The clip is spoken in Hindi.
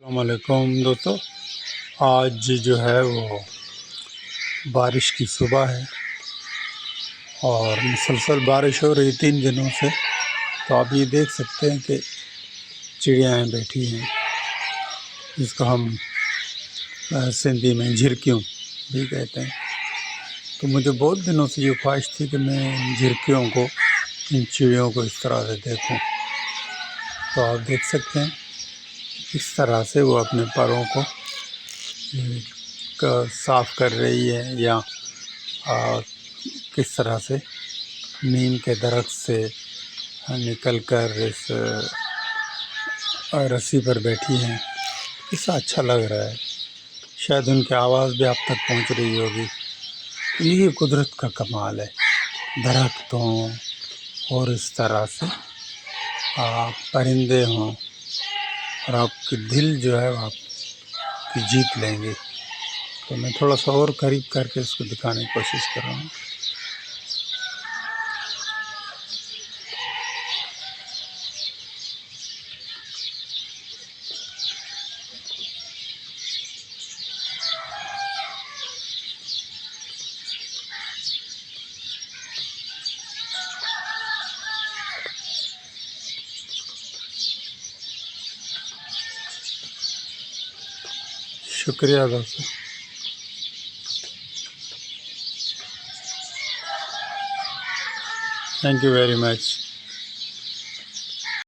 अस्सलामुअलैकुम दोस्तों। आज जो है वो बारिश की सुबह है और मुसलसल बारिश हो रही 3 दिनों से। तो आप ये देख सकते हैं कि चिड़ियाएँ बैठी हैं, जिसको हम सिंधी में झिरकियों भी कहते हैं। तो मुझे बहुत दिनों से ये ख्वाहिश थी कि मैं इन झिरकियों को, इन चिड़ियों को इस तरह से देखूं। तो आप देख सकते हैं इस तरह से वो अपने परों को साफ़ कर रही है या किस तरह से नीम के दरख्त से निकल कर इस रस्सी पर बैठी हैं। कितना अच्छा लग रहा है। शायद उनकी आवाज़ भी आप तक पहुंच रही होगी। ये कुदरत का कमाल है, दरख्तों और इस तरह से परिंदे हों और आपके दिल जो है आपकी जीत लेंगे। तो मैं थोड़ा सा और करीब करके इसको दिखाने की कोशिश कर रहा हूँ। शुक्रिया दोस्तों। Thank you very much.